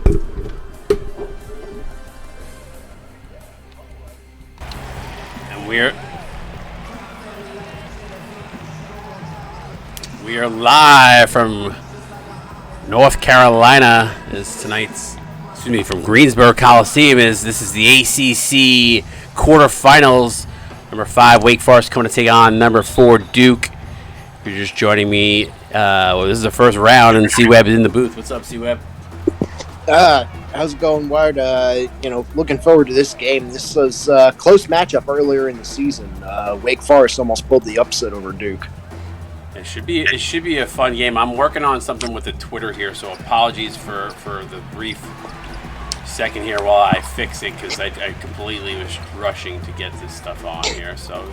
And we are live from North Carolina. From Greensboro Coliseum. This is the ACC quarterfinals. Number 5 Wake Forest coming to take on number 4 Duke. If you're just joining me, this is the first round, and C-Web is in the booth. What's up, C-Web? How's it going, Ward? Looking forward to this game. This was a close matchup earlier in the season. Wake Forest almost pulled the upset over Duke. It should be a fun game. I'm working on something with the Twitter here, so apologies for the brief second here while I fix it, because I completely was rushing to get this stuff on here. So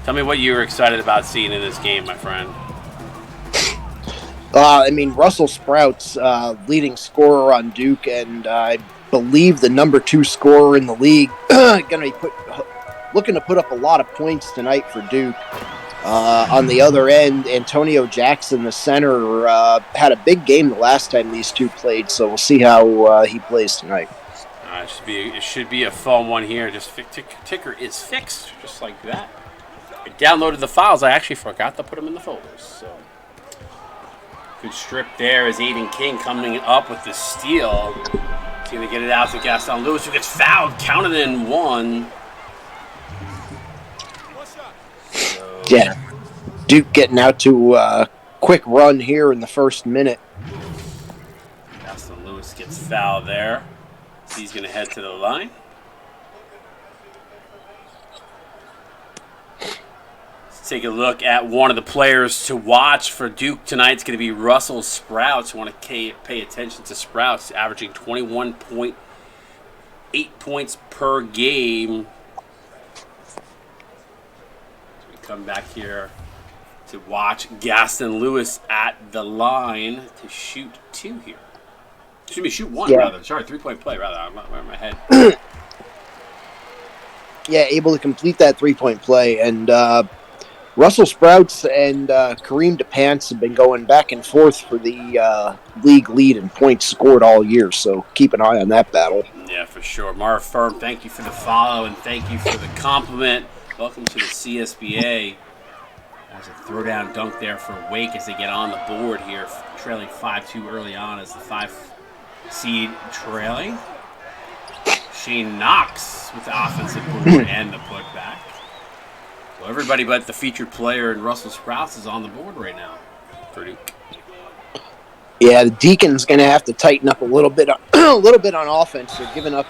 tell me what you were excited about seeing in this game, my friend. Russell Sprout's leading scorer on Duke, and I believe the number 2 scorer in the league, going to be looking to put up a lot of points tonight for Duke. On the other end, Antonio Jackson, the center, had a big game the last time these two played, so we'll see how he plays tonight. It should be a fun one here. Just ticker is fixed, just like that. I downloaded the files. I actually forgot to put them in the folders. So good strip there as Aiden King coming up with the steal. He's going to get it out to Gaston Lewis, who gets fouled, counted in 1. Yeah, Duke getting out to a quick run here in the first minute. Gaston Lewis gets fouled there. So he's going to head to the line. Let's take a look at one of the players to watch for Duke tonight. It's going to be Russell Sprouts. You want to pay attention to Sprouts, averaging 21.8 points per game. Come back here to watch Gaston Lewis at the line to shoot 2 here. Should be shoot 1, rather. Sorry, 3-point play, rather. I'm not wearing my head. Yeah, able to complete that 3-point play. And Russell Sprouts and Kareem DePance have been going back and forth for the league lead in points scored all year, so keep an eye on that battle. Yeah, for sure. Mara Firm, thank you for the follow, and thank you for the compliment. Welcome to the CSBA. There's a throwdown dunk there for Wake as they get on the board here, trailing 5-2 early on as the 5 seed trailing. Shane Knox with the offensive board and the putback. So everybody but the featured player and Russell Sprouts is on the board right now for Duke. Yeah, the Deacon's going to have to tighten up a little bit on offense. They're giving up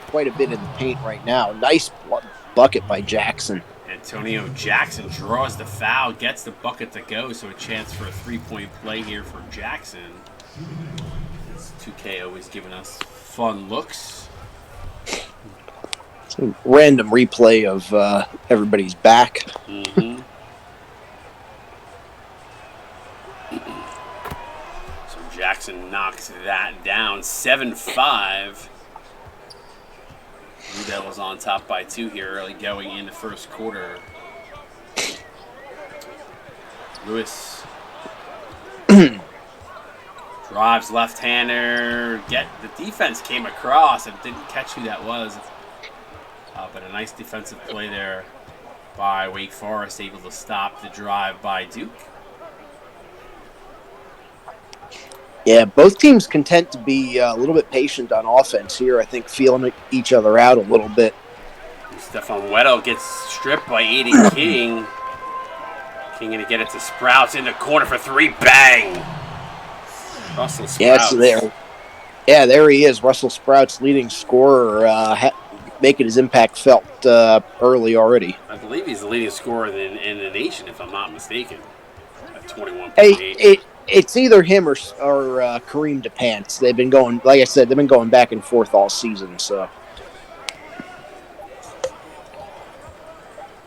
quite a bit in the paint right now. Nice bucket by Jackson. Antonio Jackson draws the foul, gets the bucket to go, so a chance for a 3-point play here for Jackson. 2K always giving us fun looks. It's a random replay of everybody's back. Mm-hmm. So Jackson knocks that down, 7-5. Blue Devils on top by 2 here early going in the first quarter. Lewis drives left-hander. The defense came across and didn't catch who that was. But a nice defensive play there by Wake Forest, able to stop the drive by Duke. Yeah, both teams content to be a little bit patient on offense here. I think feeling each other out a little bit. Stefan Weddle gets stripped by Aiden King. King going to get it to Sprouts in the corner for 3. Bang! Russell Sprouts. Yeah, it's there. Yeah, there he is. Russell Sprouts, leading scorer, making his impact felt early already. I believe he's the leading scorer in the nation, if I'm not mistaken. At 21.8. It's either him or Kareem DePance. They've been going, like I said, they've been going back and forth all season. So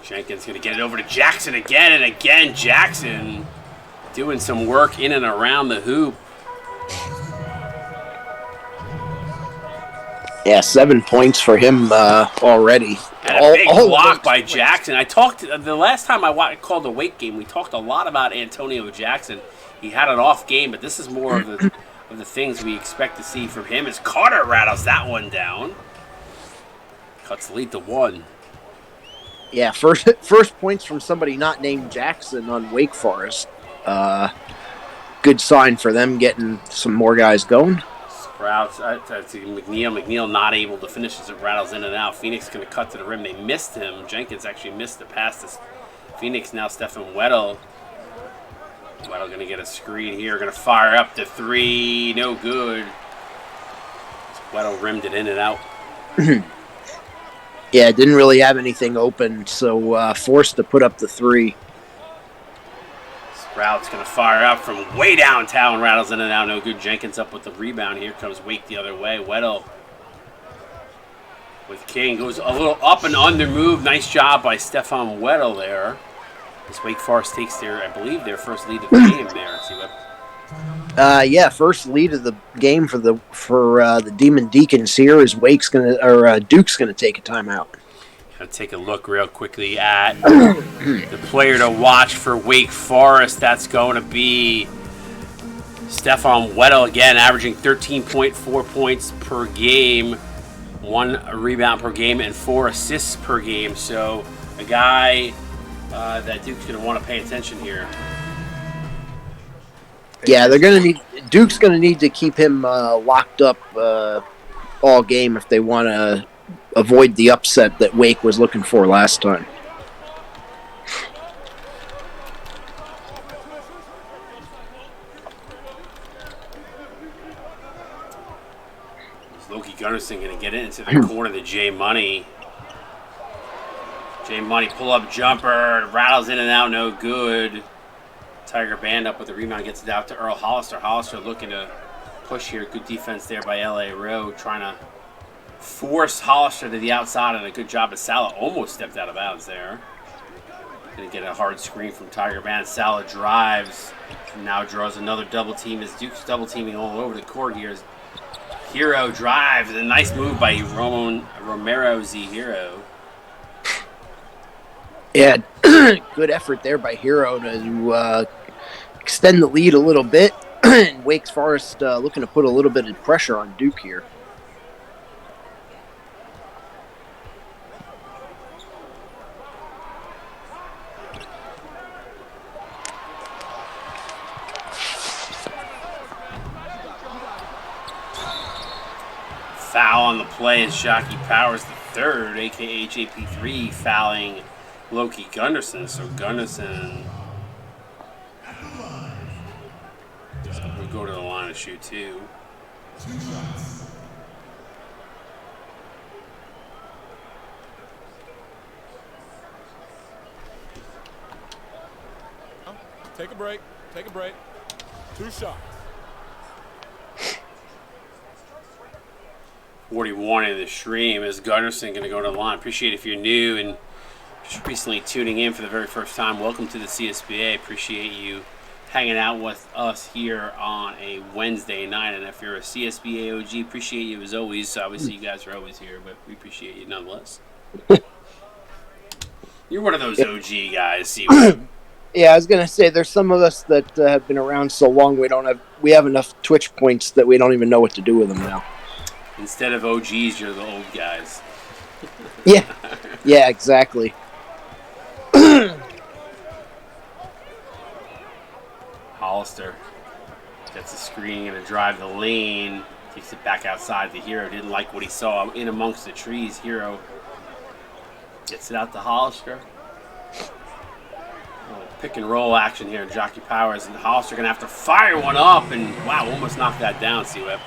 Jenkins going to get it over to Jackson again and again. Jackson doing some work in and around the hoop. Yeah, 7 points for him already. And a big block by Jackson. I talked the last time I called the Wake game. We talked a lot about Antonio Jackson. He had an off game, but this is more of of the things we expect to see from him as Carter rattles that one down. Cuts the lead to 1. Yeah, first points from somebody not named Jackson on Wake Forest. Good sign for them getting some more guys going. Sprouts to McNeil. McNeil not able to finish as it rattles in and out. Phoenix going to cut to the rim. They missed him. Jenkins actually missed the pass to Phoenix. Now Stefan Weddle. Weddle going to get a screen here. Going to fire up to 3. No good. Weddle rimmed it in and out. Yeah, didn't really have anything open, so forced to put up the 3. Sprout's going to fire up from way downtown. Rattles in and out. No good. Jenkins up with the rebound. Here comes Wake the other way. Weddle with King. Goes a little up and under move. Nice job by Stefan Weddle there. As Wake Forest takes I believe, their first lead of the game there. See what? Yeah, first lead of the game for the Demon Deacons here is Duke's gonna take a timeout. Gonna take a look real quickly at the player to watch for Wake Forest. That's going to be Stefan Weddle again, averaging 13.4 points per game, 1 rebound per game, and 4 assists per game. So a guy that Duke's gonna want to pay attention here. Yeah, Duke's gonna need to keep him locked up all game if they want to avoid the upset that Wake was looking for last time. Loki Gunnarsson going to get into the corner to Jay Money. Jay Money pull-up jumper, rattles in and out, no good. Tiger Band up with the rebound, gets it out to Earl Hollister. Hollister looking to push here. Good defense there by L.A. Rowe, trying to force Hollister to the outside, and a good job of Sala. Almost stepped out of bounds there. Going to get a hard screen from Tiger Band. Sala drives, and now draws another double team as Duke's double teaming all over the court here. Hero drives, a nice move by Romero Z. Hero. Yeah, good effort there by Hero to extend the lead a little bit. And Wake Forest looking to put a little bit of pressure on Duke here. Foul on the play is Shockey Powers III, a.k.a. JP3, fouling Loki Gunnarsson. So Gunnarsson will go to the line to shoot 2. Take a break. 2 shots. 41 in the stream is Gunnarsson going to go to the line. Appreciate if you're new and just recently tuning in for the very first time. Welcome to the CSBA. Appreciate you hanging out with us here on a Wednesday night. And if you're a CSBA OG, appreciate you as always. Obviously, you guys are always here, but we appreciate you nonetheless. You're one of those OG guys. See. Yeah, I was gonna say there's some of us that have been around so long we have enough Twitch points that we don't even know what to do with them now. Instead of OGs, you're the old guys. Yeah, exactly. Hollister gets a screen and a drive the lane. Takes it back outside. The Hero didn't like what he saw in amongst the trees. Hero gets it out to Hollister. Pick and roll action here. Jockey Powers and Hollister going to have to fire one up. And wow, almost knocked that down, C-Web.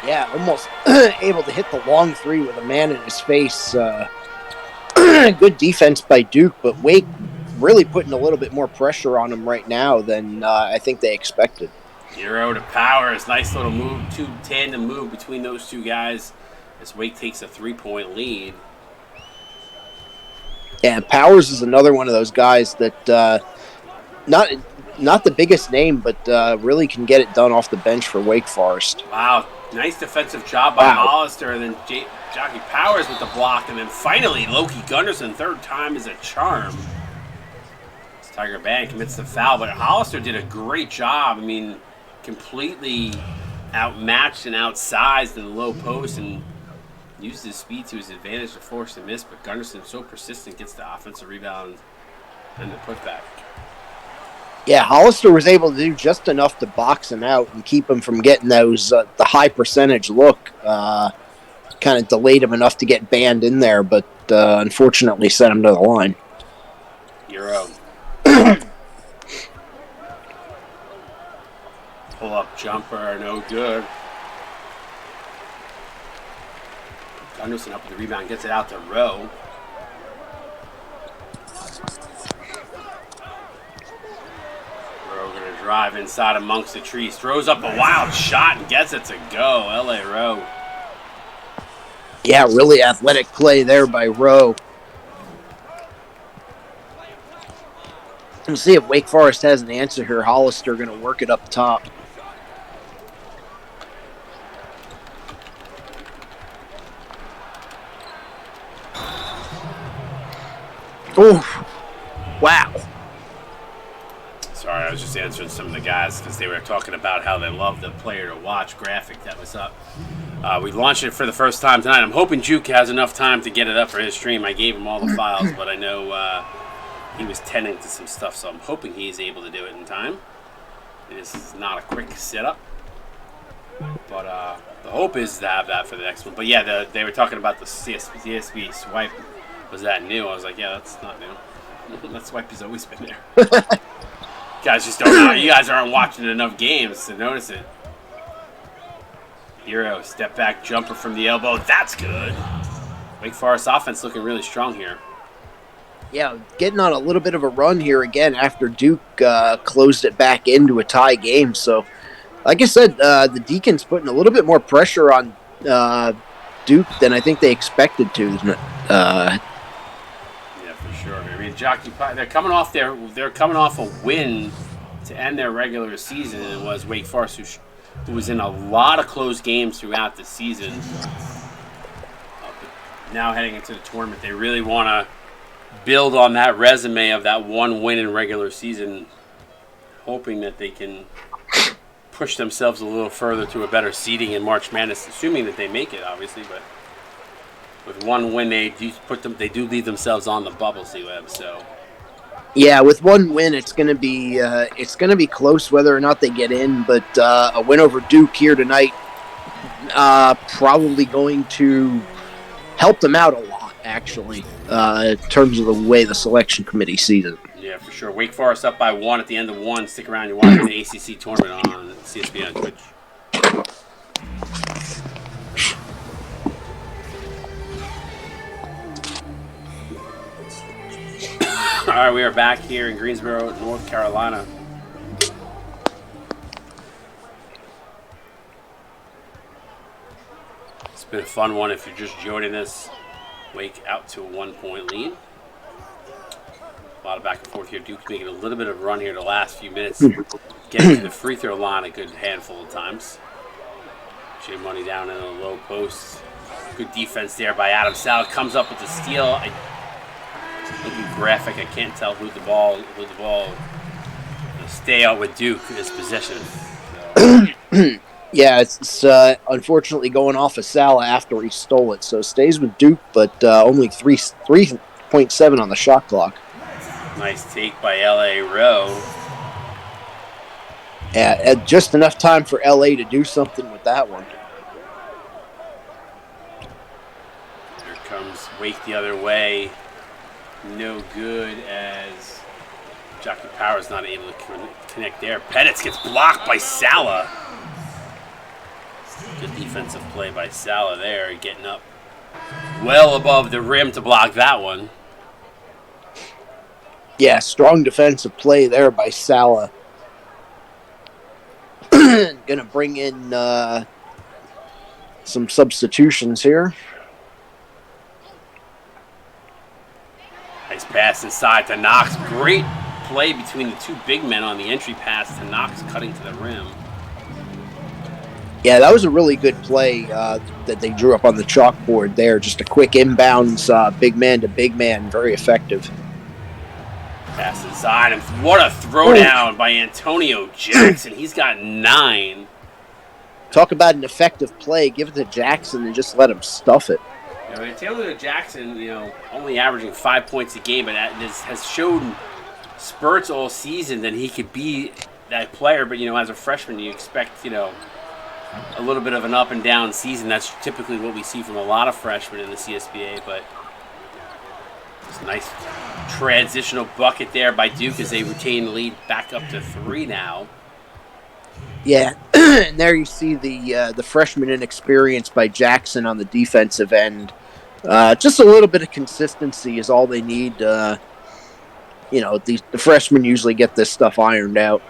Yeah, almost able to hit the long 3 with a man in his face. Good defense by Duke, but Wake really putting a little bit more pressure on him right now than I think they expected. Hero to Powers. Nice little move, tandem move between those two guys as Wake takes a 3-point lead. Yeah, Powers is another one of those guys that not the biggest name, but really can get it done off the bench for Wake Forest. Wow, nice defensive job by Hollister, and then Jockey Powers with the block, and then finally Loki Gunnarsson, 3rd time is a charm. Tiger Band commits the foul, but Hollister did a great job. I mean, completely outmatched and outsized in the low post and used his speed to his advantage to force the miss, but Gunnarsson, so persistent, gets the offensive rebound and the putback. Yeah, Hollister was able to do just enough to box him out and keep him from getting those the high percentage look. Kind of delayed him enough to get banned in there, but unfortunately sent him to the line. Euro. Pull-up jumper, no good. Gunnarsson up with the rebound, gets it out to Rowe. Rowe going to drive inside amongst the trees. Throws up a wild shot and gets it to go. L.A. Rowe. Yeah, really athletic play there by Rowe. We'll see if Wake Forest has an answer here. Hollister going to work it up top. Oh, wow. Sorry, I was just answering some of the guys because they were talking about how they love the player to watch graphic that was up. We launched it for the first time tonight. I'm hoping Juke has enough time to get it up for his stream. I gave him all the files, but I know he was tending to some stuff, so I'm hoping he's able to do it in time. This is not a quick setup, but the hope is to have that for the next one. But yeah, they were talking about the CSB swipe. Was that new? I was like, yeah, that's not new. That swipe has always been there. Guys just don't know. You guys aren't watching enough games to notice it. Euro, step back jumper from the elbow. That's good. Wake Forest offense looking really strong here. Yeah, getting on a little bit of a run here again after Duke closed it back into a tie game. So, like I said, the Deacons putting a little bit more pressure on Duke than I think they expected to. Yeah, for sure. I mean, they're coming off a win to end their regular season. It was Wake Forest who was in a lot of close games throughout the season. Now heading into the tournament, they really want to build on that resume of that one win in regular season, hoping that they can push themselves a little further to a better seeding in March Madness, assuming that they make it, obviously. But with one win, they do leave themselves on the bubble, C-Web. So yeah, with one win, it's gonna be close whether or not they get in. But a win over Duke here tonight probably going to help them out a lot, actually, in terms of the way the selection committee sees it. Yeah, for sure. Wake Forest up by 1 at the end of 1. Stick around. You're watching the ACC tournament on CSB on Twitch. All right, we are back here in Greensboro, North Carolina. It's been a fun one if you're just joining us. Wake out to a 1-point lead. A lot of back and forth here. Duke's making a little bit of a run here the last few minutes. Getting to the free throw line a good handful of times. J Money down in the low post. Good defense there by Adam Sal. Comes up with the steal. Looking graphic. I can't tell who the ball stay out with Duke is possession. So. Yeah, it's unfortunately going off of Sala after he stole it, so it stays with Duke, but only 3.7 on the shot clock. Nice take by L.A. Rowe. Yeah, just enough time for L.A. to do something with that one. Here comes Wake the other way. No good as Jockey Power's not able to connect there. Pettis gets blocked by Sala. Good defensive play by Sala there, getting up well above the rim to block that one. Yeah, strong defensive play there by Sala. Gonna bring in some substitutions here. Nice pass inside to Knox. Great play between the two big men on the entry pass to Knox cutting to the rim. Yeah, that was a really good play that they drew up on the chalkboard there. Just a quick inbounds, big man to big man, very effective. Pass inside, and what a throwdown by Antonio Jackson. He's got 9. Talk about an effective play. Give it to Jackson and just let him stuff it. Antonio Jackson, only averaging 5 points a game, but has shown spurts all season that he could be that player. But as a freshman, you expect a little bit of an up and down season. That's typically what we see from a lot of freshmen in the CSBA. But it's a nice transitional bucket there by Duke as they retain the lead back up to 3 now. Yeah, and there you see the freshman inexperience by Jackson on the defensive end. Just a little bit of consistency is all they need. The freshmen usually get this stuff ironed out.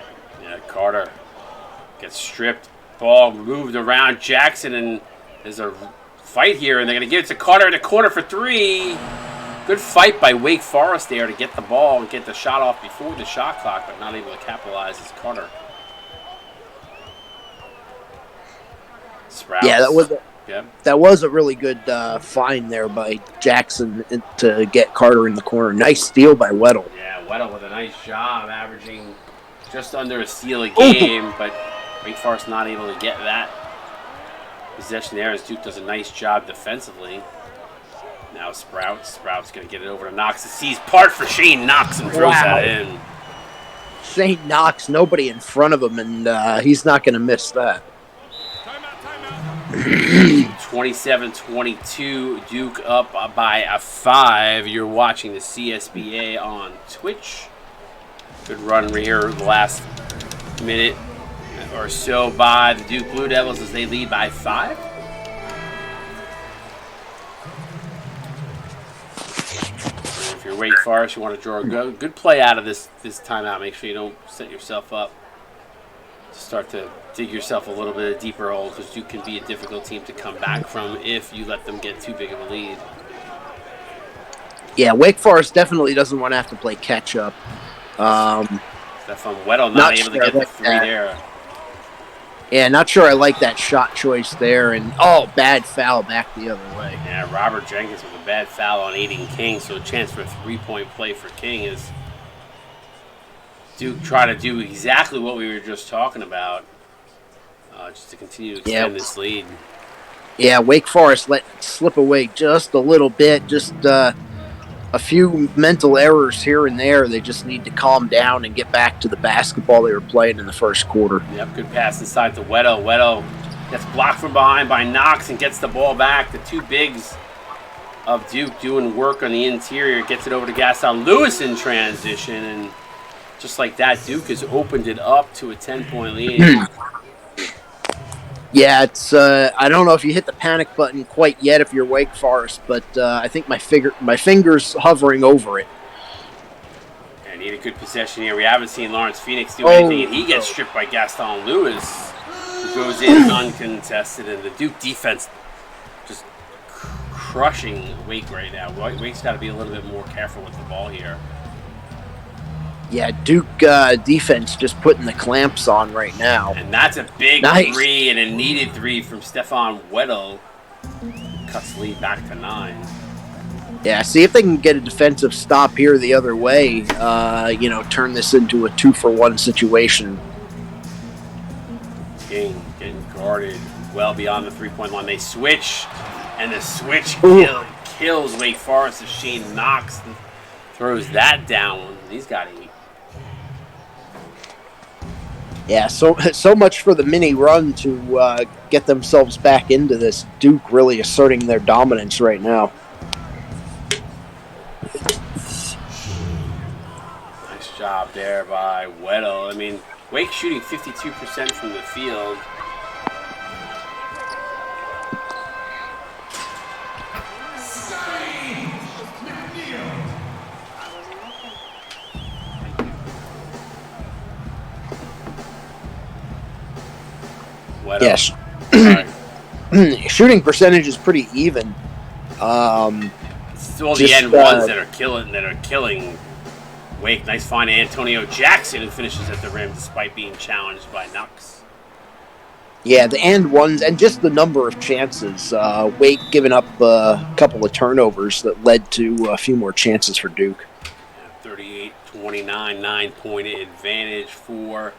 Yeah, Carter gets stripped. Ball moved around Jackson, and there's a fight here, and they're going to give it to Carter in the corner for 3. Good fight by Wake Forest there to get the ball and get the shot off before the shot clock, but not able to capitalize as Carter. Sprouts. Yeah, that was a really good find there by Jackson to get Carter in the corner. Nice steal by Weddle. Yeah, Weddle with a nice job, averaging just under a steal a game, but Wake Forest not able to get that possession there as Duke does a nice job defensively. Now Sprouts going to get it over to Knox. He sees part for Shane Knox and throws that in. Shane Knox, nobody in front of him, and he's not going to miss that. 27-22, Duke up by a 5. You're watching the CSBA on Twitch. Good run here the last minute or so by the Duke Blue Devils as they lead by 5. If you're Wake Forest, you want to draw a good play out of this timeout. Make sure you don't set yourself up to start to dig yourself a little bit of deeper hole, because Duke can be a difficult team to come back from if you let them get too big of a lead. Yeah, Wake Forest definitely doesn't want to have to play catch up. Stephon Weddle not able to get the 3 there. Yeah, not sure I like that shot choice there. And, bad foul back the other way. Yeah, Robert Jenkins with a bad foul on Aiden King, so a chance for a 3-point play for King is Duke try to do exactly what we were just talking about, just to continue to extend this lead. Yeah, Wake Forest let it slip away just a little bit, just a few mental errors here and there. They just need to calm down and get back to the basketball they were playing in the first quarter. Yep, good pass inside to Weddle. Weddle gets blocked from behind by Knox and gets the ball back. The 2 bigs of Duke doing work on the interior. Gets it over to Gaston Lewis in transition, and just like that, Duke has opened it up to a 10-point lead. Yeah, it's I don't know if you hit the panic button quite yet if you're Wake Forest, but I think my finger's hovering over it. I need a good possession here. We haven't seen Lawrence Phoenix do anything, and he gets stripped by Gaston Lewis, who goes in uncontested, and the Duke defense just crushing Wake right now. Wake's got to be a little bit more careful with the ball here. Yeah, Duke defense just putting the clamps on right now. And that's a big 3 and a needed 3 from Stephon Weddle. Cuts the lead back to 9. Yeah, see if they can get a defensive stop here the other way, turn this into a 2-for-1 situation. King getting guarded well beyond the 3-point line. They switch, and the switch kills Wake Forest as Shane Knox throws that down. He's got 8. Yeah, so much for the mini run to get themselves back into this. Duke really asserting their dominance right now. Nice job there by Weddle. I mean, Wake shooting 52% from the field. Yes. Shooting percentage is pretty even. Still the end ones that are killing Wake. Nice find Antonio Jackson, who finishes at the rim despite being challenged by Knox. Yeah, the and ones and just the number of chances. Wake giving up a couple of turnovers that led to a few more chances for Duke. 38-20 29, 9-point advantage for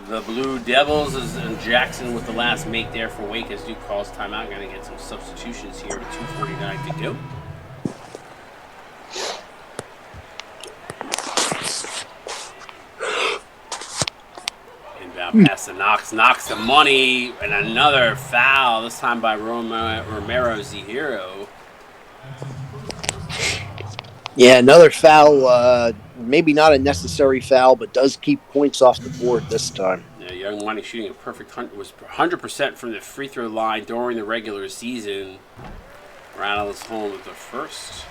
the Blue Devils. And Jackson with the last make there for Wake as Duke calls timeout. Going to get some substitutions here with 2:49 to go. Inbound pass to Knox. Knocks the money, and another foul, this time by Romero Zihiro. Yeah, another foul. Maybe not a necessary foul, but does keep points off the board this time. Yeah, Young Money shooting a perfect was 100% from the free throw line during the regular season. Rattles home with the first.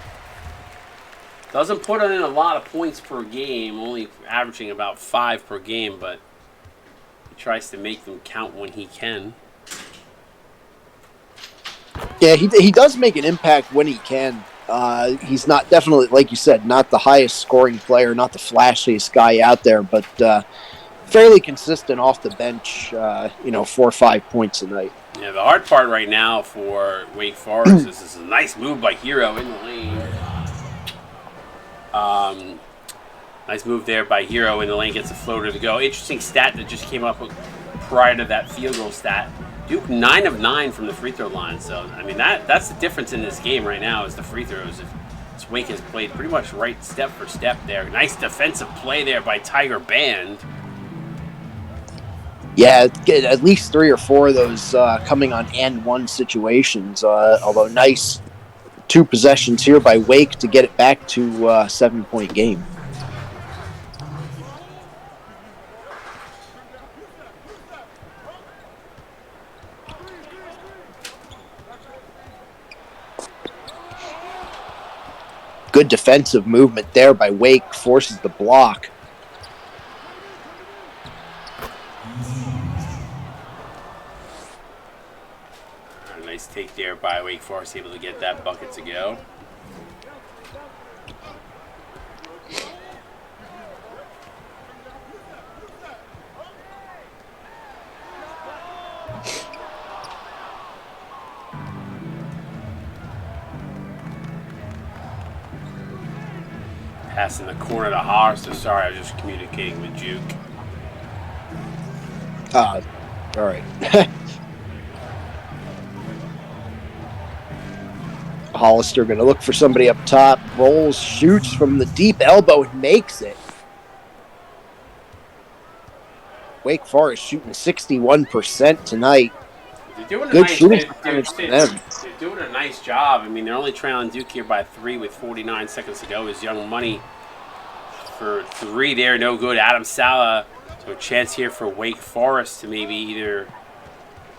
Doesn't put in a lot of points per game, only averaging about 5 per game, but he tries to make them count when he can. Yeah, he does make an impact when he can. He's not definitely, like you said, not the highest scoring player, not the flashiest guy out there, but fairly consistent off the bench, 4 or 5 points a night. Yeah, the hard part right now for Wake Forest is this is a nice move by Hero in the lane. Nice move there by Hero in the lane, gets a floater to go. Interesting stat that just came up prior to that field goal stat. Duke 9 of 9 from the free throw line. So, I mean, that's the difference in this game right now is the free throws. If Wake has played pretty much right step for step there. Nice defensive play there by Tiger Band. Yeah, at least 3 or 4 of those coming on and one situations. Although nice 2 possessions here by Wake to get it back to a 7-point game. Good defensive movement there by Wake, forces the block. A nice take there by Wake Forest, able to get that bucket to go. Pass in the corner to Hollister. Sorry, I was just communicating with Juke. All right. Hollister going to look for somebody up top. Rolls, shoots from the deep elbow and makes it. Wake Forest shooting 61% tonight. They're doing Good shooting percentage for them. They're doing a nice job. I mean, they're only trailing Duke here by 3 with 49 seconds to go. Is Young Money for 3 there, no good. Adam Sala, so a chance here for Wake Forest to maybe either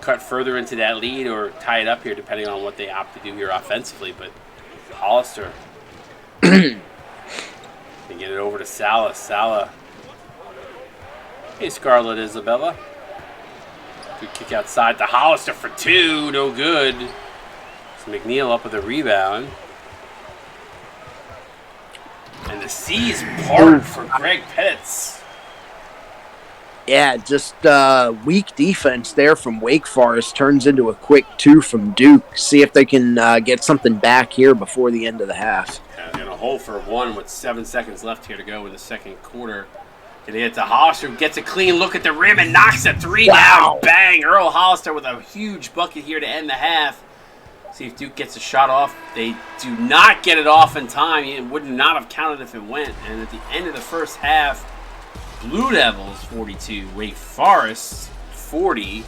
cut further into that lead or tie it up here, depending on what they opt to do here offensively. But Hollister can get it over to Sala. Sala. Hey, Scarlett Isabella. Good kick outside to Hollister for 2. No good. So McNeil up with a rebound. And the C's parted for Greg Pettis. Yeah, just weak defense there from Wake Forest turns into a quick 2 from Duke. See if they can get something back here before the end of the half. Yeah, they're going to hold for 1 with 7 seconds left here to go in the second quarter. Can they get to Hollister, who gets a clean look at the rim and knocks a 3 down. Bang! Earl Hollister with a huge bucket here to end the half. See if Duke gets a shot off. They do not get it off in time. It would not have counted if it went. And at the end of the first half, Blue Devils 42, Wake Forest 40.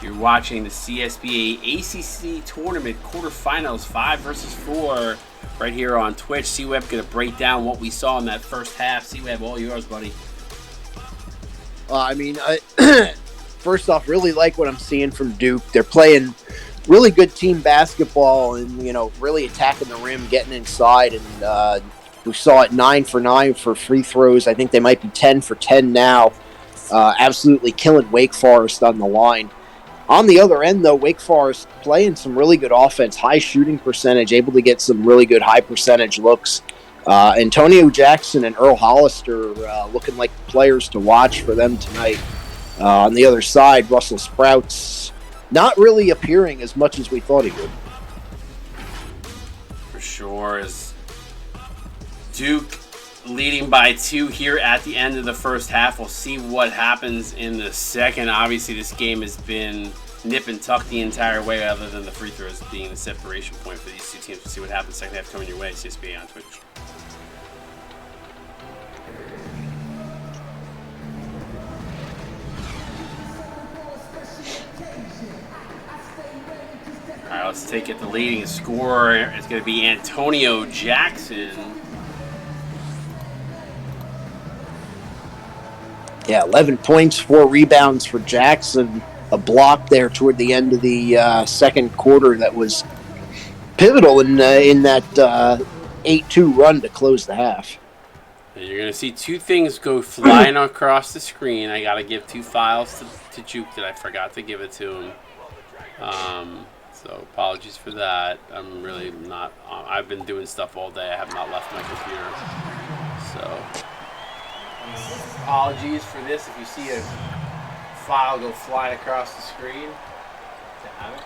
You're watching the CSBA ACC Tournament quarterfinals 5 versus 4 right here on Twitch. C-Web going to break down what we saw in that first half. C-Web, all yours, buddy. First off, really like what I'm seeing from Duke. They're playing really good team basketball and, really attacking the rim, getting inside. And we saw it 9 for 9 for free throws. I think they might be 10 for 10 now. Absolutely killing Wake Forest on the line. On the other end, though, Wake Forest playing some really good offense, high shooting percentage, able to get some really good high percentage looks. Antonio Jackson and Earl Hollister looking like players to watch for them tonight. On the other side, Russell Sprouts not really appearing as much as we thought he would. For sure, as Duke leading by 2 here at the end of the first half. We'll see what happens in the second. Obviously, this game has been nip and tuck the entire way, other than the free throws being the separation point for these two teams. We'll see what happens second half coming your way. CSBA on Twitch. All right, let's take it. The leading scorer is going to be Antonio Jackson. Yeah, 11 points, 4 rebounds for Jackson. A block there toward the end of the second quarter that was pivotal in that 8-2 run to close the half. And you're going to see 2 things go flying across the screen. I got to give 2 files to Juke that I forgot to give it to him. So apologies for that. I'm really not. I've been doing stuff all day. I have not left my computer. So apologies for this. If you see a file go flying across the screen, to have it.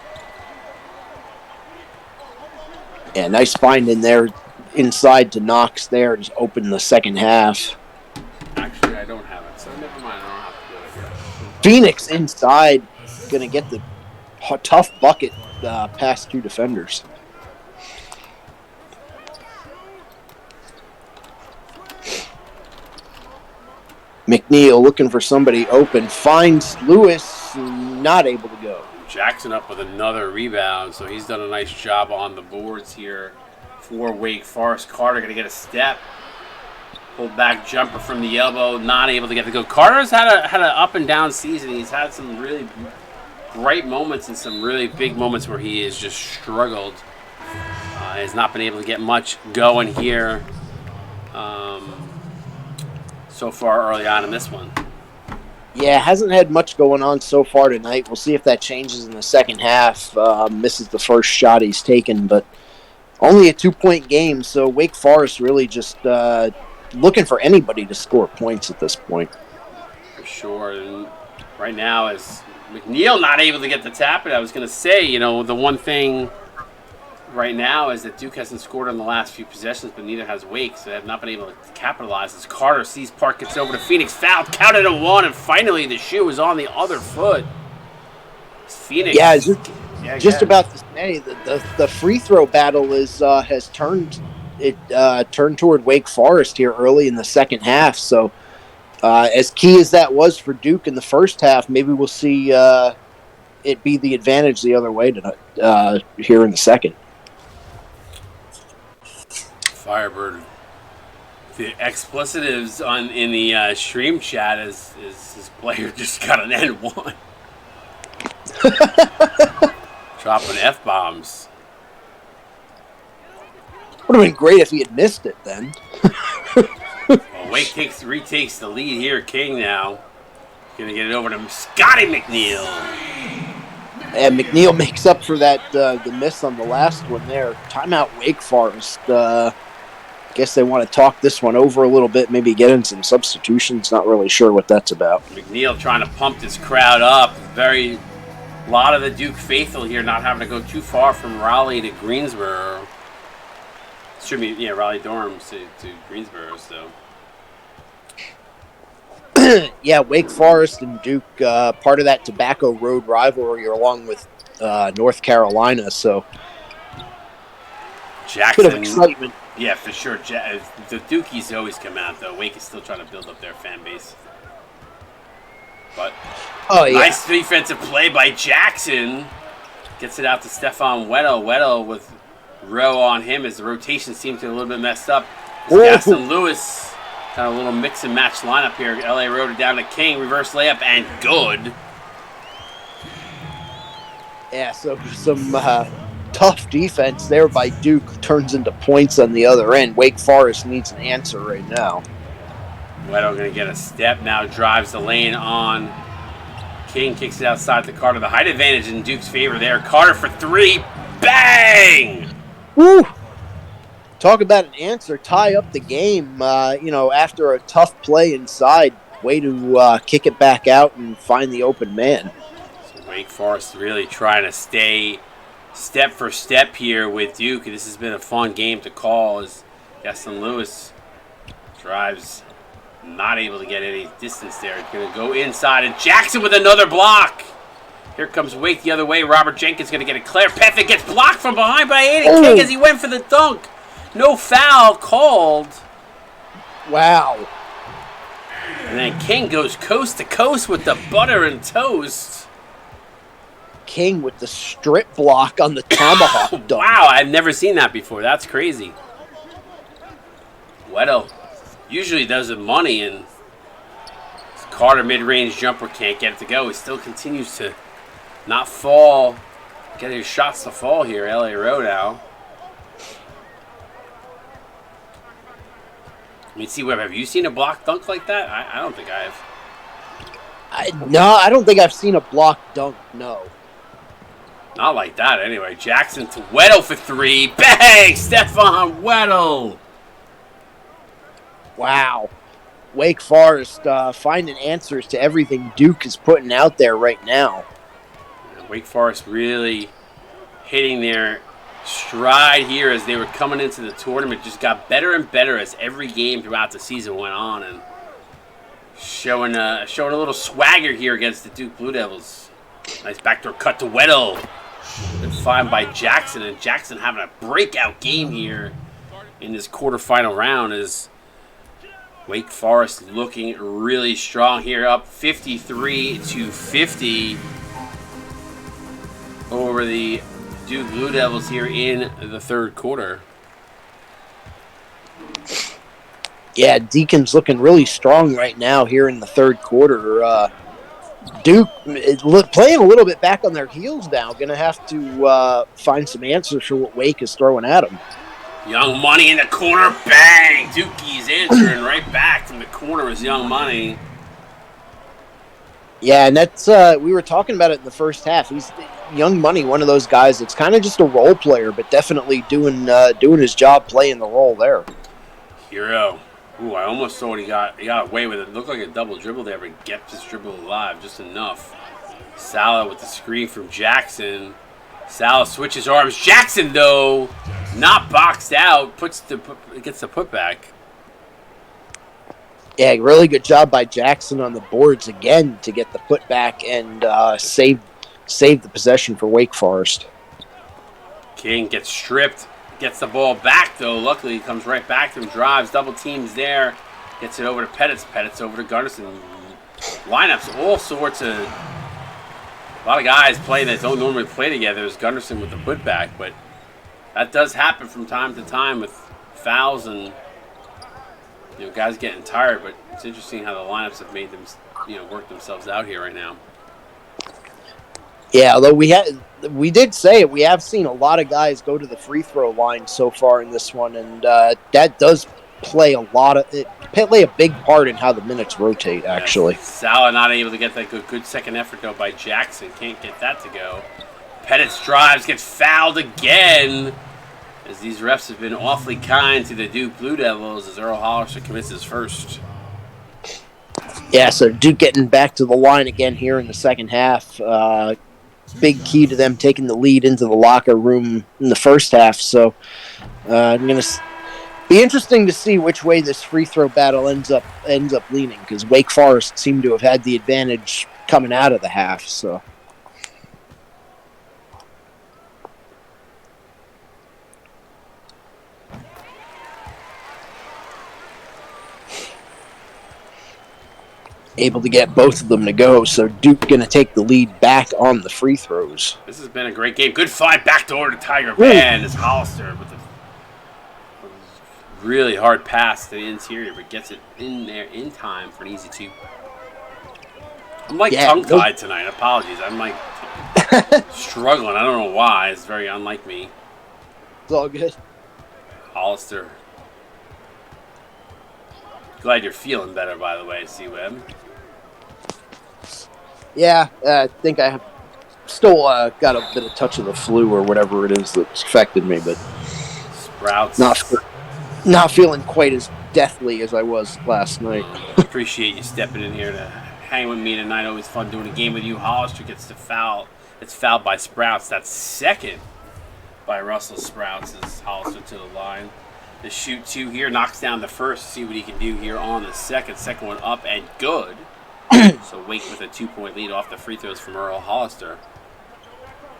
Yeah, nice find in there inside to Knox there. Just open the second half. Actually, I don't have it, so never mind. I don't have to do it yet. Phoenix inside, going to get the tough bucket past 2 defenders. McNeil looking for somebody open, finds Lewis, not able to go. Jackson up with another rebound, so he's done a nice job on the boards here for Wake Forest. Carter going to get a step. Pulled back jumper from the elbow, not able to get to go. Carter's had an up and down season. He's had some really bright moments and some really big moments where he has just struggled. Has not been able to get much going here so far early on in this one. Yeah, hasn't had much going on so far tonight. We'll see if that changes in the second half. Misses the first shot he's taken, but only a 2-point game, so Wake Forest really just looking for anybody to score points at this point. For sure. And right now, as McNeil not able to get the tap, and I was going to say, the one thing right now is that Duke hasn't scored on the last few possessions, but neither has Wake, so they have not been able to capitalize. As Carter sees Park, gets over to Phoenix, fouled, counted at 1, and finally the shoe is on the other foot. It's Phoenix. Yeah, just about to say the free throw battle has turned toward Wake Forest here early in the second half. So as key as that was for Duke in the first half, maybe we'll see it be the advantage the other way tonight, here in the second. Firebird. The explicitives in the stream chat is his player just got an N1. Dropping F-bombs. Would have been great if he had missed it then. Well, Wake retakes the lead here. King now. Gonna get it over to Scotty McNeil. And McNeil makes up for that the miss on the last one there. Timeout Wake Forest. Guess they want to talk this one over a little bit, maybe get in some substitutions. Not really sure what that's about. McNeil trying to pump this crowd up. A lot of the Duke faithful here not having to go too far from Raleigh to Greensboro. Should be, Raleigh dorms to Greensboro, so. Yeah, Wake Forest and Duke, part of that Tobacco Road rivalry along with North Carolina, so Jackson, bit of excitement. Yeah, for sure. The Dukies always come out, though. Wake is still trying to build up their fan base. But nice defensive play by Jackson. Gets it out to Stefan Weddle. Weddle with Rowe on him as the rotation seems to be a little bit messed up. Gaston Lewis. Kind of a little mix and match lineup here. LA wrote it down to King. Reverse layup and good. Yeah, so some tough defense there by Duke turns into points on the other end. Wake Forest needs an answer right now. Weddle going to get a step now. Drives the lane on. King kicks it outside to Carter. The height advantage in Duke's favor there. Carter for 3. Bang! Woo! Talk about an answer. Tie up the game, after a tough play inside. Way to kick it back out and find the open man. So Wake Forest really trying to stay step for step here with Duke. This has been a fun game to call as Gaston Lewis Drives, not able to get any distance there. It's going to go inside, and Jackson with another block. Here comes Wake the other way. Robert Jenkins going to get a clear path that gets blocked from behind by Aiden King as he went for the dunk. No foul called. Wow. And then King goes coast to coast with the butter and toast. King with the strip block on the tomahawk dunk. Wow, I've never seen that before. That's crazy. Weddle usually does it money, and Carter mid-range jumper can't get it to go. He still continues to not fall, get his shots to fall here. LA Row now. I mean, see, Webb, have you seen a block dunk like that? I don't think I have. No, I don't think I've seen a block dunk, no. Not like that, anyway. Jackson to Weddle for three. Bang! Stephon Weddle. Wow. Wake Forest finding answers to everything Duke is putting out there right now. Wake Forest really hitting their stride here as they were coming into the tournament. Just got better and better as every game throughout the season went on, and showing a little swagger here against the Duke Blue Devils. Nice backdoor cut to Weddle. Good find by Jackson, and Jackson having a breakout game here in this quarterfinal round as Wake Forest looking really strong here, up 53-50 over the Duke Blue Devils here in the third quarter. Yeah, Deacon's looking really strong right now here in the third quarter. Duke is playing a little bit back on their heels now. Going to have to find some answers for what Wake is throwing at them. Young Money in the corner, bang! Dookie's answering right back from the corner with Young Money. Yeah, and that's we were talking about it in the first half. He's Young Money, one of those guys that's kind of just a role player, but definitely doing his job playing the role there. Hero. Ooh, I almost thought he got away with it. It looked like a double dribble there, but kept his dribble alive just enough. Salah with the screen from Jackson. Salah switches arms. Jackson, though, not boxed out, gets the putback. Yeah, really good job by Jackson on the boards again to get the putback and save the possession for Wake Forest. King gets stripped, gets the ball back, though. Luckily, he comes right back to him, drives, double teams there, gets it over to Pettis. Pettis over to Gunderson. Lineups, all sorts of... A lot of guys playing that don't normally play together. There's Gunderson with the putback, but that does happen from time to time with fouls and guys getting tired. But it's interesting how the lineups have made them work themselves out here right now. Yeah, although we did say it, we have seen a lot of guys go to the free throw line so far in this one, and that does play a big part in how the minutes rotate, actually. Salah not able to get that good second effort, though, by Jackson. Can't get that to go. Pettis drives, gets fouled again, as these refs have been awfully kind to the Duke Blue Devils as Earl Hollister commits his first. Yeah, so Duke getting back to the line again here in the second half. Big key to them taking the lead into the locker room in the first half. So I'm going to be interesting to see which way this free throw battle ends up leaning, because Wake Forest seemed to have had the advantage coming out of the half. So. Able to get both of them to go, so Duke going to take the lead back on the free throws. This has been a great game. Good fight backdoor to Tiger Van as Hollister with a really hard pass to the interior, but gets it in there in time for an easy two. I'm tongue-tied tonight. Apologies. I'm struggling. I don't know why. It's very unlike me. It's all good. Hollister. Glad you're feeling better, by the way, C-Web. Yeah, I think I have still got a bit of touch of the flu or whatever it is that's affected me, but Sprouts. Not feeling quite as deathly as I was last night. Appreciate you stepping in here to hang with me tonight. Always fun doing a game with you. Hollister gets the foul. It's fouled by Sprouts. That's second by Russell Sprouts as Hollister to the line. to shoot 2 here. Knocks down the first. See what he can do here on the second. Second one up and good. So Wake with a 2-point lead off the free throws from Earl Hollister.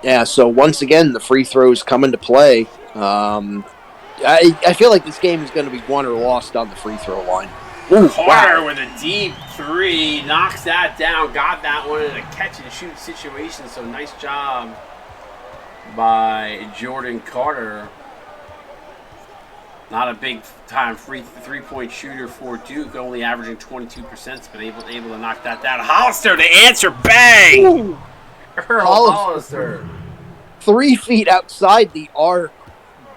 Yeah, so once again, the free throws come into play. I feel like this game is going to be won or lost on the free throw line. Ooh, Carter with a deep 3. Knocks that down. Got that one in a catch-and-shoot situation. So nice job by Jordan Carter. Not a big-time three-point shooter for Duke, only averaging 22%, but able to knock that down. Hollister to answer, bang! Ooh. Earl Hollister. 3 feet outside the arc,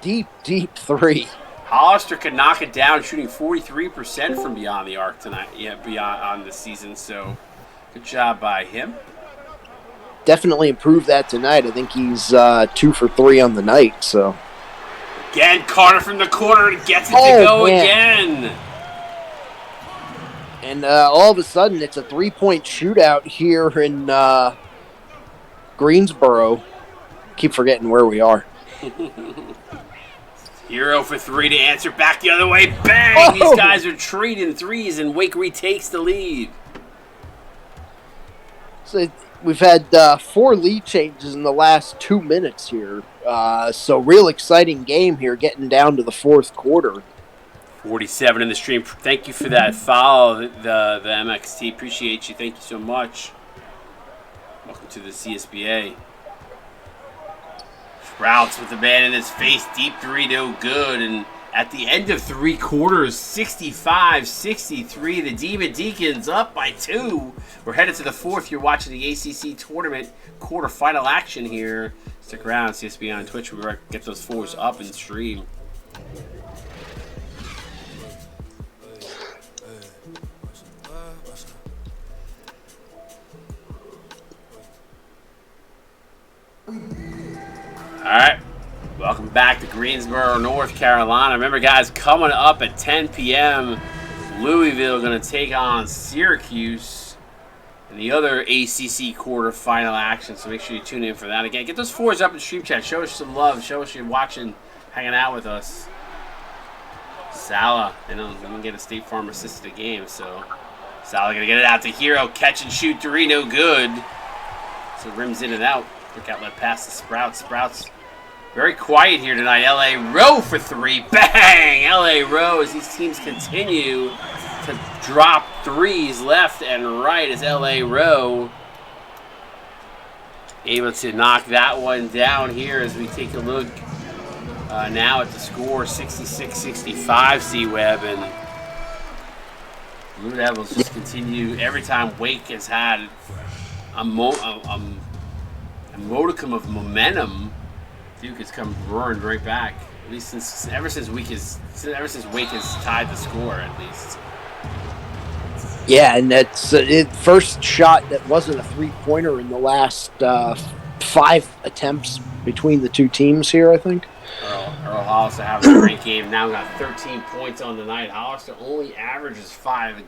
deep 3. Hollister could knock it down, shooting 43% from beyond the arc tonight. Yeah, beyond on the season, so good job by him. Definitely improved that tonight. I think he's 2 for 3 on the night, so... Again, Carter from the corner gets it to go again. And all of a sudden, it's a 3-point shootout here in Greensboro. Keep forgetting where we are. Hero for 3 to answer. Back the other way. Bang! Oh! These guys are trading threes, and Wake retakes the lead. So we've had 4 lead changes in the last 2 minutes here. So real exciting game here, getting down to the fourth quarter. 47 in the stream. Thank you for that follow, the MXT. Appreciate you. Thank you so much. Welcome to the CSBA. Sprouts with the man in his face. Deep 3, no good. And at the end of 3 quarters, 65-63. The Demon Deacons up by 2. We're headed to the fourth. You're watching the ACC tournament quarterfinal action here. Stick around, CSB on Twitch. We get those 4s up and stream. Alright, welcome back to Greensboro, North Carolina. Remember, guys, coming up at 10 p.m., Louisville going to take on Syracuse in the other ACC quarterfinal action, so make sure you tune in for that. Again, get those 4s up in stream chat. Show us some love. Show us you're watching, hanging out with us. Salah, they don't get a State Farm assisted game, so Salah going to get it out to Hero. Catch and shoot 3, no good. So rims in and out. Quick outlet pass to Sprouts. Sprouts very quiet here tonight. L.A. Rowe for 3. Bang! L.A. Rowe as these teams continue to drop 3s left and right as L.A. Rowe able to knock that one down here as we take a look now at the score, 66-65 C-Web, and Blue Devils just continue. Every time Wake has had a modicum of momentum, Duke has come roaring right back. At least ever since Wake has tied the score, at least. Yeah, and that's first shot that wasn't a 3-pointer in the last 5 attempts between the 2 teams here, I think. Earl Hollister having a great game. Now got 13 points on the night. Hollister only averages 5.5 a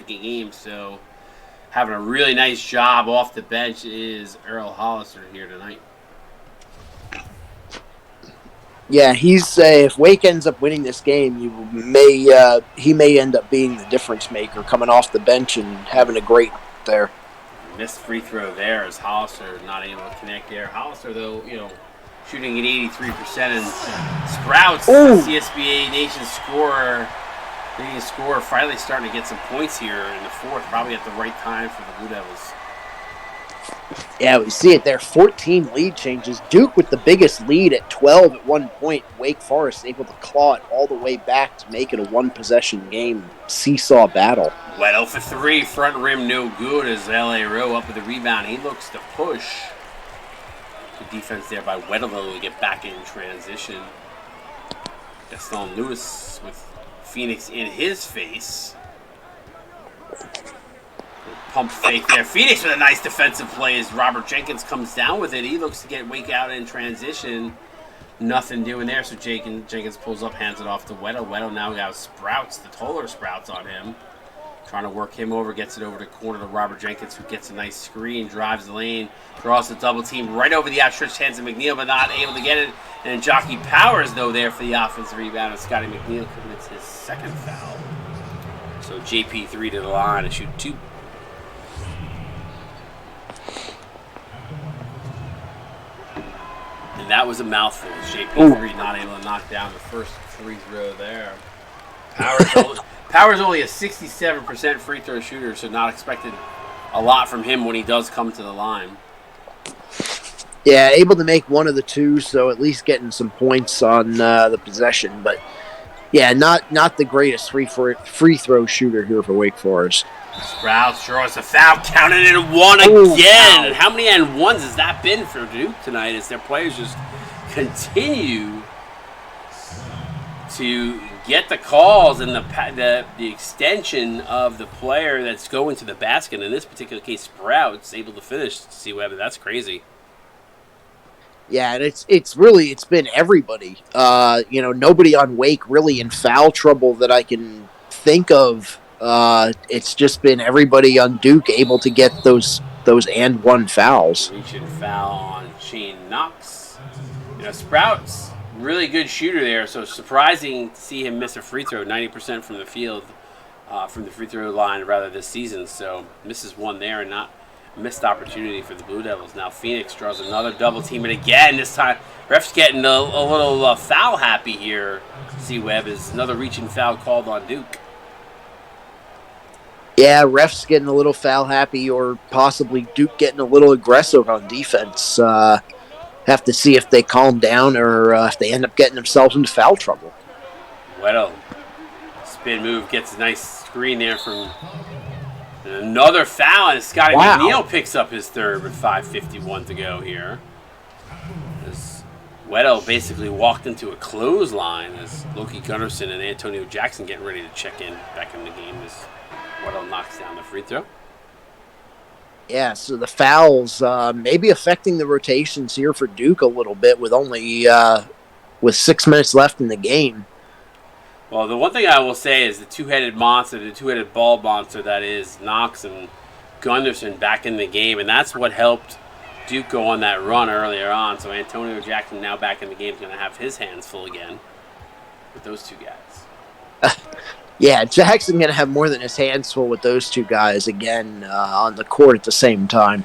game, so having a really nice job off the bench is Earl Hollister here tonight. Yeah, he's if Wake ends up winning this game, he may end up being the difference maker, coming off the bench and having a great there. Missed free throw there as Hollister not able to connect there. Hollister, though, shooting at 83%, and Sprouts, the CSBA Nation leading scorer, finally starting to get some points here in the fourth, probably at the right time for the Blue Devils. Yeah, we see it there. 14 lead changes. Duke with the biggest lead at 12 at one point. Wake Forest able to claw it all the way back to make it a one-possession game. Seesaw battle. Weddle for 3. Front rim no good as L.A. Rowe up with the rebound. He looks to push. Good defense there by Weddle to get back in transition. Gaston Lewis with Phoenix in his face. Pump fake there. Phoenix with a nice defensive play as Robert Jenkins comes down with it. He looks to get Wake out in transition. Nothing doing there, so Jenkins pulls up, hands it off to Weddle. Weddle now got Sprouts, the taller Sprouts on him. Trying to work him over, gets it over the corner to Robert Jenkins, who gets a nice screen, drives the lane, draws the double team right over the outstretched hands of McNeil, but not able to get it. And Jockey Powers, though, there for the offensive rebound, and Scotty McNeil commits his second foul. So JP3 to the line to shoot 2. And that was a mouthful. JP3 not able to knock down the first free throw there. Powers only a 67% free throw shooter, so not expected a lot from him when he does come to the line. Yeah, able to make one of the two, so at least getting some points on the possession. But yeah, not the greatest free throw shooter here for Wake Forest. Sprouts draws a foul, counted it at 1 again. And how many and ones has that been for Duke tonight as their players just continue to get the calls and the extension of the player that's going to the basket. In this particular case, Sprouts able to finish. See whether that's crazy. Yeah, and it's been everybody. Nobody on Wake really in foul trouble that I can think of. It's just been everybody on Duke able to get those and one fouls. Reaching foul on Shane Knox. Sprouts, really good shooter there, so surprising to see him miss a free throw, 90% from the field, from the free throw line rather this season. So misses one there and not missed opportunity for the Blue Devils. Now Phoenix draws another double team, and again, this time ref's getting a little foul happy here. C-Web is another reaching foul called on Duke. Yeah, refs getting a little foul happy, or possibly Duke getting a little aggressive on defense. Have to see if they calm down or if they end up getting themselves into foul trouble. Weddle, spin move, gets a nice screen there from another foul, and Scotty McNeil picks up his third with 5:51 to go here. As Weddle basically walked into a clothesline as Loki Gunnarsson and Antonio Jackson getting ready to check in back in the game as Weddle knocks down the free throw. Yeah, so the fouls maybe affecting the rotations here for Duke a little bit with only with 6 minutes left in the game. Well, the one thing I will say is the two-headed monster, the two-headed ball monster that is Knox and Gunnarsson back in the game, and that's what helped Duke go on that run earlier on. So Antonio Jackson now back in the game is going to have his hands full again with those two guys. Yeah, Jackson going to have more than his hands full with those two guys again on the court at the same time.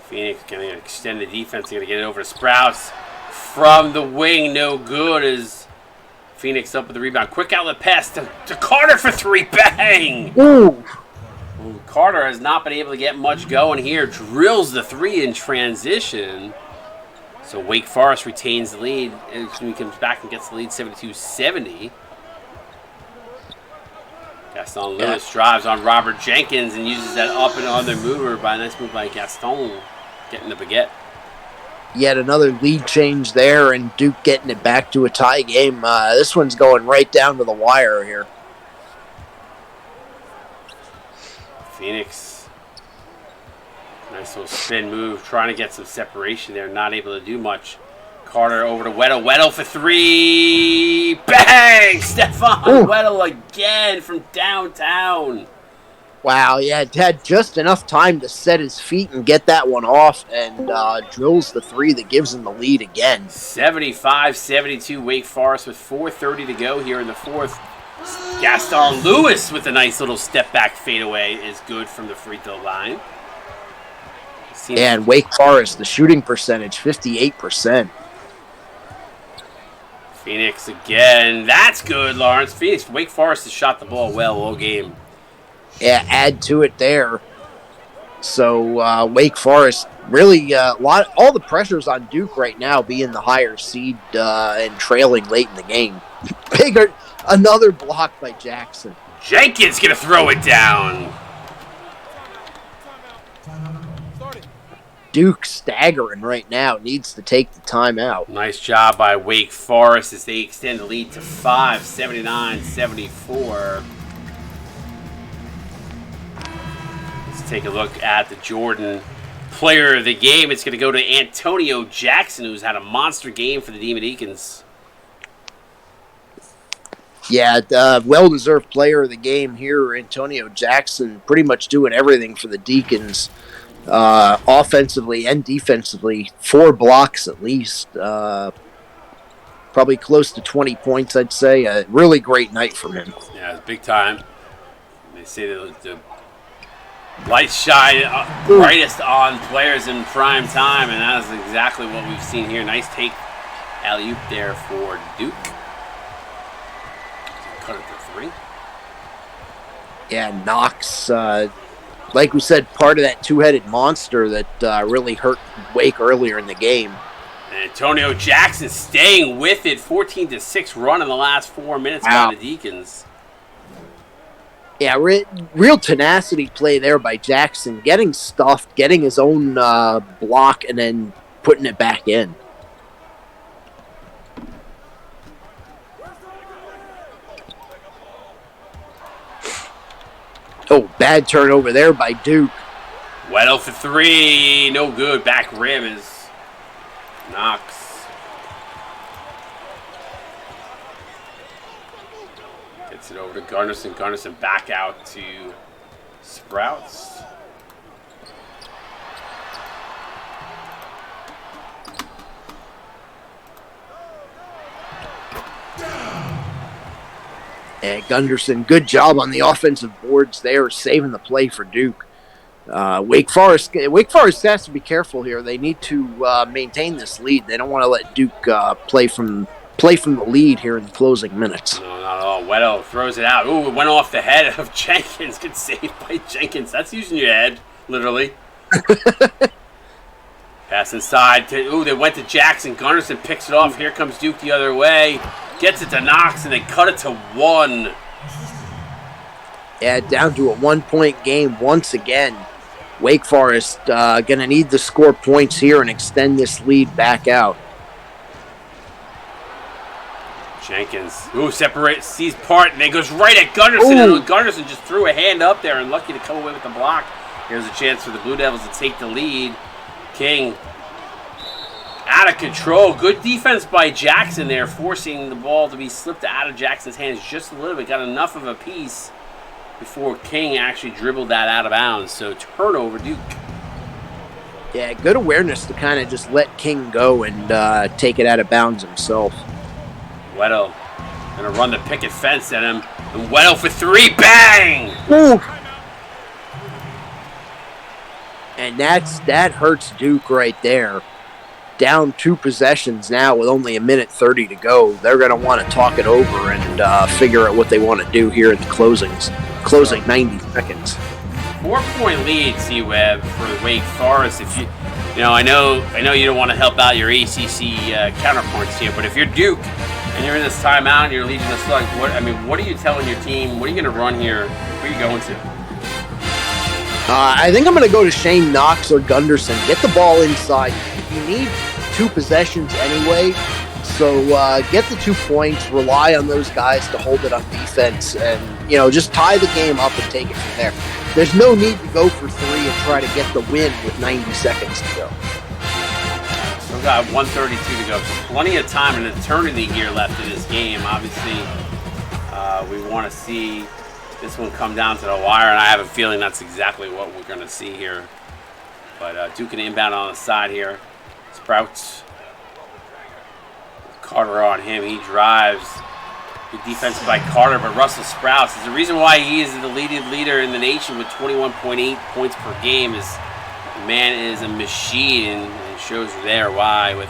Phoenix going to extend the defense, going to get it over to Sprouts from the wing, no good as Phoenix up with the rebound. Quick outlet pass to Carter for 3, bang! Ooh. Carter has not been able to get much going here, drills the 3 in transition. So Wake Forest retains the lead, and he comes back and gets the lead 72-70. Gaston Lewis drives on Robert Jenkins and uses that up and under mover by a nice move by Gaston, getting the baguette. Yet another lead change there, and Duke getting it back to a tie game. This one's going right down to the wire here. Phoenix, nice little spin move, trying to get some separation there, not able to do much. Carter over to Weddle. Weddle for 3. Bang! Stefan Weddle again from downtown. Wow, yeah, had just enough time to set his feet and get that one off, and drills the 3 that gives him the lead again. 75-72 Wake Forest with 4:30 to go here in the fourth. Gaston Lewis with a nice little step-back fadeaway is good from the free throw line. And Wake Forest, the shooting percentage, 58%. Phoenix again. That's good, Lawrence. Wake Forest has shot the ball well all game. Yeah, add to it there. So Wake Forest really all the pressure's on Duke right now, being the higher seed and trailing late in the game. Bigger, another block by Jackson. Jenkins gonna throw it down. Duke staggering right now, needs to take the timeout. Nice job by Wake Forest as they extend the lead to 5, 79-74. Let's take a look at the Jordan player of the game. It's going to go to Antonio Jackson, who's had a monster game for the Demon Deacons. Yeah, well-deserved player of the game here, Antonio Jackson, pretty much doing everything for the Deacons, offensively and defensively. 4 blocks at least, probably close to 20 points, I'd say. A really great night from him. Yeah, it's big time. They say that the lights shine brightest on players in prime time, and that is exactly what we've seen here. Nice take alley-oop there for Duke. Cut it to 3. Yeah, Knox, like we said, part of that two-headed monster that really hurt Wake earlier in the game. And Antonio Jackson staying with it, 14-6 run in the last 4 minutes by the Deacons. Yeah, real tenacity play there by Jackson, getting stuffed, getting his own block, and then putting it back in. Oh, bad turnover there by Duke. Weddle for 3, no good. Back rim is Knox. Gets it over to Gunderson. Gunderson back out to Sprouts. And Gunderson, good job on the offensive boards there, saving the play for Duke. Wake Forest has to be careful here. They need to maintain this lead. They don't want to let Duke play from the lead here in the closing minutes. No, not at all. Weddle throws it out. Ooh, it went off the head of Jenkins. Good save by Jenkins. That's using your head, literally. Pass inside. They went to Jackson. Gunderson picks it off. Here comes Duke the other way. Gets it to Knox, and they cut it to 1. Yeah, down to a 1-point game once again. Wake Forest going to need to score points here and extend this lead back out. Jenkins, sees part, and then goes right at Gunderson. Ooh. And Gunderson just threw a hand up there and lucky to come away with the block. Here's a chance for the Blue Devils to take the lead. King out of control. Good defense by Jackson there, forcing the ball to be slipped out of Jackson's hands just a little bit. Got enough of a piece before King actually dribbled that out of bounds. So turnover, Duke. Yeah, good awareness to kind of just let King go and take it out of bounds himself. Weddle gonna run the picket fence at him. And Weddle for 3, bang! Ooh. And that hurts Duke right there. Down 2 possessions now with only 1:30 to go. They're going to want to talk it over and figure out what they want to do here in the closing 90 seconds. 4-point lead, C-Web, for Wake Forest. If I know you don't want to help out your ACC counterparts here, but if you're Duke and you're in this timeout and you're leading the slug, what are you telling your team? What are you going to run here? Who are you going to? I think I'm going to go to Shane Knox or Gunderson. Get the ball inside. You need 2 possessions anyway, so get the 2 points, rely on those guys to hold it on defense, and just tie the game up and take it from there. There's no need to go for 3 and try to get the win with 90 seconds to go. Still got 1:32 to go, so plenty of time and eternity here left in this game. Obviously, we want to see this one come down to the wire, and I have a feeling that's exactly what we're going to see here. But Duke can inbound on the side here. Sprouts. Carter on him. He drives. Good defense by Carter, but Russell Sprouts is the reason why he is the leader in the nation with 21.8 points per game. Is the man is a machine, and it shows there why with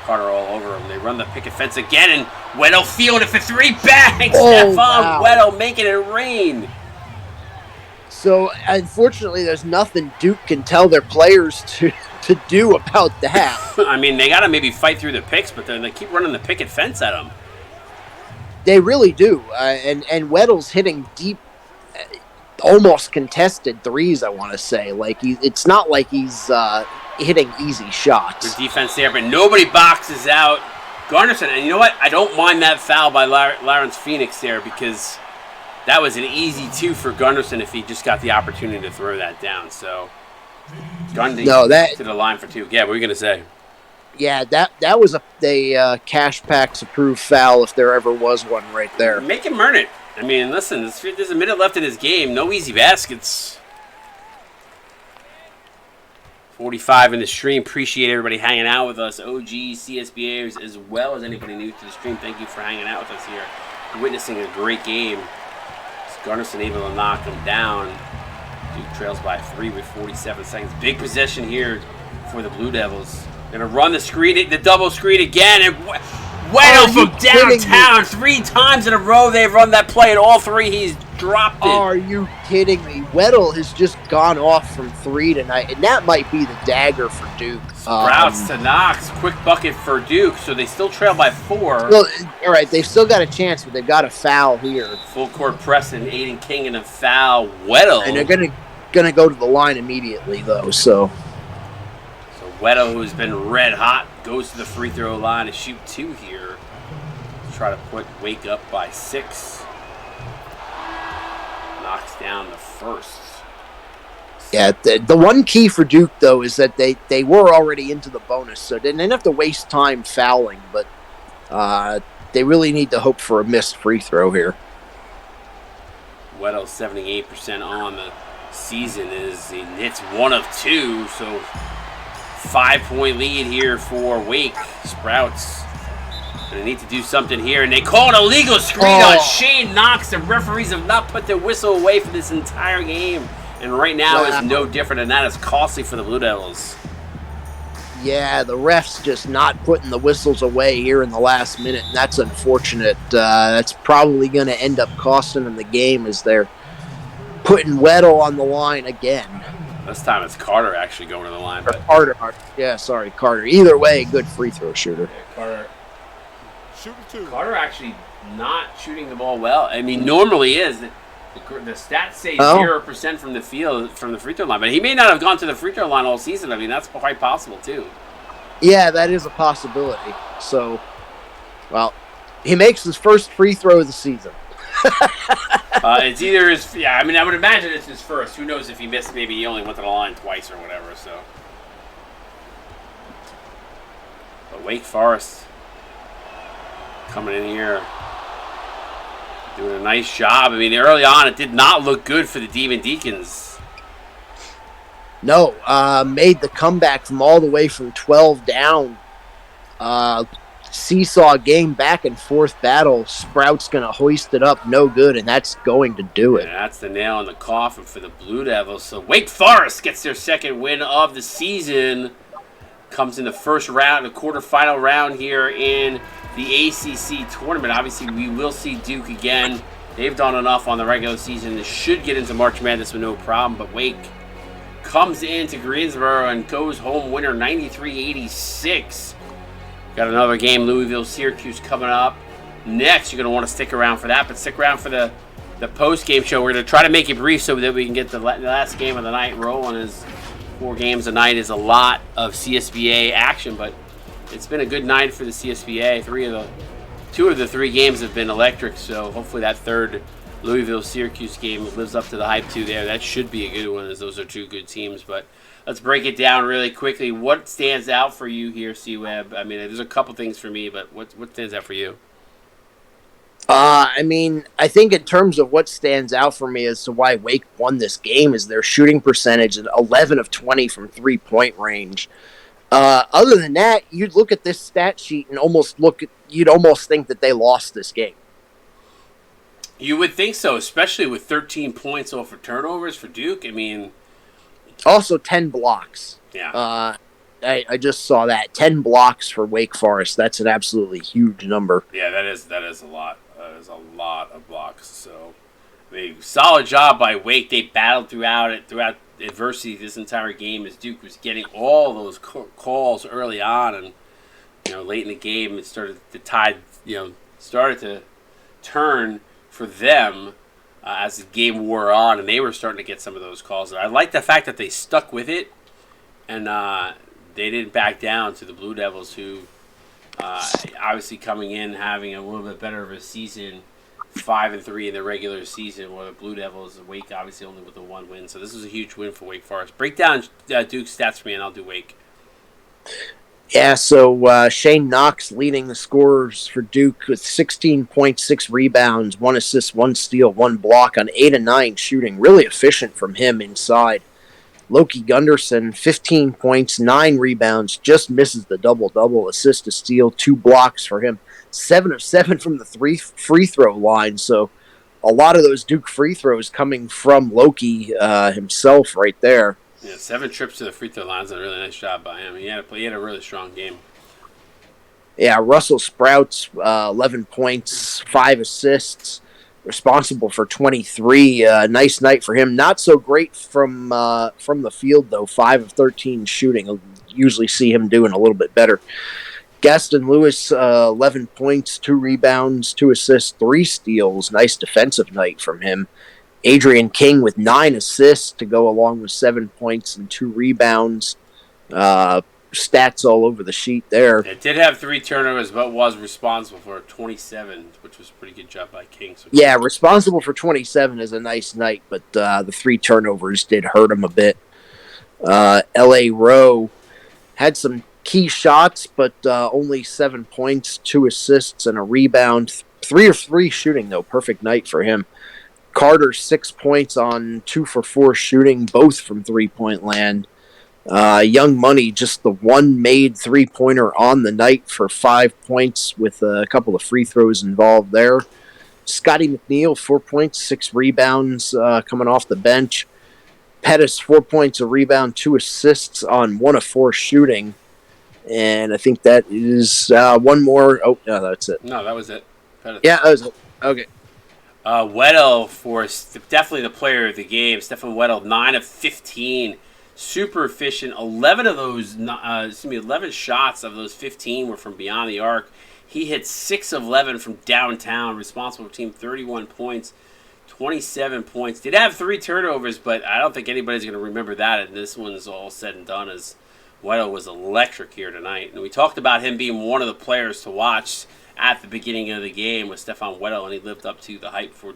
Carter all over him. They run the picket fence again, and Weddle fielded for 3. Bang! Stephon wow. Weddle making it rain. So, unfortunately, there's nothing Duke can tell their players to do about that. I mean, they got to maybe fight through the picks, but they keep running the picket fence at them. They really do. And Weddle's hitting deep, almost contested threes, I want to say. It's not like he's hitting easy shots. Good defense there, but nobody boxes out Gunderson. And you know what? I don't mind that foul by Lawrence Phoenix there, because that was an easy 2 for Gunderson if he just got the opportunity to throw that down. So, Gundy to the line for 2. Yeah, what were you going to say? Yeah, that was a Cash Packs approved foul if there ever was one right there. Make him earn it. I mean, listen, there's a minute left in his game. No easy baskets. 45 in the stream. Appreciate everybody hanging out with us. OG CSBAers as well as anybody new to the stream. Thank you for hanging out with us here. Witnessing a great game. Garnison able to knock him down. Duke trails by 3 with 47 seconds. Big possession here for the Blue Devils. Gonna run the screen, the double screen again, and Weddle from downtown 3 times in a row. They've run that play, and all 3 he's dropped it. Are you kidding me? Weddle has just gone off from 3 tonight, and that might be the dagger for Duke. Sprouts to Knox, quick bucket for Duke, so they still trail by 4. Well, all right, they've still got a chance, but they've got a foul here. Full court press and Aiden King and a foul. Weddle. And they're gonna go to the line immediately, though. So Weddle, who's been red hot, goes to the free throw line to shoot 2 here. Try to put Wake up by 6. Knocks down the first. yeah, the one key for Duke though is that they were already into the bonus, so they didn't have to waste time fouling, but they really need to hope for a missed free throw here. Weddle 78% on the season is he hits 1 of 2, so 5-point lead here for Wake. Sprouts gonna need to do something here, and they call an illegal screen on Shane Knox. The referees have not put their whistle away for this entire game, and right now is no different, and that is costly for the Blue Devils. Yeah, the refs just not putting the whistles away here in the last minute, and that's unfortunate. That's probably going to end up costing them the game as they're putting Weddle on the line again. This time it's Carter actually going to the line. But Carter. Yeah, sorry, Carter. Either way, good free throw shooter. Carter. Shooting 2. Carter actually not shooting the ball well. I mean, normally is. The stats say 0% from the field, from the free throw line, but he may not have gone to the free throw line all season. I mean, that's quite possible too. Yeah, that is a possibility. So, well, he makes his first free throw of the season. It's either his, yeah. I mean, I would imagine it's his first. Who knows if he missed? Maybe he only went to the line twice or whatever. So, but Wake Forest coming in here. Doing a nice job. I mean, early on, it did not look good for the Demon Deacons. No, made the comeback from all the way from 12 down. Seesaw game, back and forth battle. Sprout's going to hoist it up, no good, and that's going to do it. And that's the nail in the coffin for the Blue Devils. So Wake Forest gets their second win of the season. Comes in the first round, the quarterfinal round here in the ACC tournament. Obviously, we will see Duke again. They've done enough on the regular season. They should get into March Madness with no problem. But Wake comes into Greensboro and goes home winner 93-86. Got another game, Louisville-Syracuse, coming up next. You're going to want to stick around for that. But stick around for the post-game show. We're going to try to make it brief so that we can get the last game of the night rolling. As 4 games a night is a lot of CSBA action, but it's been a good night for the CSBA. 2 of the 3 games have been electric, so hopefully that third Louisville-Syracuse game lives up to the hype too there. That should be a good one, as those are 2 good teams. But let's break it down really quickly. What stands out for you here, C-Web? I mean, there's a couple things for me, but what stands out for you? I mean, I think in terms of what stands out for me as to why Wake won this game is their shooting percentage at 11 of 20 from 3-point range. Other than that, you'd look at this stat sheet and you'd almost think that they lost this game. You would think so, especially with 13 points off of turnovers for Duke. I mean, also 10 blocks. Yeah. I just saw that 10 blocks for Wake Forest. That's an absolutely huge number. Yeah, that is a lot. That is a lot of blocks. So, I mean, solid job by Wake. They battled throughout adversity this entire game as Duke was getting all those calls early on, and late in the game it started the tide started to turn for them as the game wore on, and they were starting to get some of those calls. And I like the fact that they stuck with it, and they didn't back down to the Blue Devils, who obviously coming in having a little bit better of a season, 5-3 in the regular season, while the Blue Devils, Wake obviously only with the 1 win. So this is a huge win for Wake Forest. Break down Duke's stats for me, and I'll do Wake. Yeah, so Shane Knox leading the scorers for Duke with 16.6 rebounds, 1 assist, 1 steal, 1 block on 8 of 9 shooting. Really efficient from him inside. Loki Gunderson, 15 points, 9 rebounds, just misses the double-double, assist, a steal, 2 blocks for him. 7 of 7 from the free throw line, so a lot of those Duke free throws coming from Loki himself right there. Yeah, 7 trips to the free throw line is a really nice job by him. He had a really strong game. Yeah, Russell Sprouts, 11 points, 5 assists, responsible for 23. Nice night for him. Not so great from the field, though. 5 of 13 shooting. I'll usually see him doing a little bit better. Gaston Lewis, 11 points, 2 rebounds, 2 assists, 3 steals. Nice defensive night from him. Adrian King with 9 assists to go along with 7 points and 2 rebounds. Stats all over the sheet there. It did have 3 turnovers, but was responsible for 27, which was a pretty good job by King. So yeah, responsible for 27 is a nice night, but the 3 turnovers did hurt him a bit. L.A. Rowe had some key shots, but only 7 points, 2 assists, and a rebound. 3 of 3 shooting, though. Perfect night for him. Carter, 6 points on 2 for 4 shooting, both from 3-point land. Young Money, just the 1 made 3-pointer on the night for 5 points with a couple of free throws involved there. Scotty McNeil, 4 points, 6 rebounds coming off the bench. Pettis, 4 points, a rebound, 2 assists on 1 of 4 shooting. And I think that is one more. Oh, no, that's it. No, that was it. Pettis. Yeah, that was it. Okay. Weddle for definitely the player of the game. Stefan Weddle, 9 of 15. Super efficient. 11 of those, 11 shots of those 15 were from beyond the arc. He hit 6 of 11 from downtown, responsible for team 31 points, 27 points. Did have 3 turnovers, but I don't think anybody's going to remember that. And this one's all said and done as Weddle was electric here tonight. And we talked about him being one of the players to watch at the beginning of the game with Stefan Weddle, and he lived up to the hype for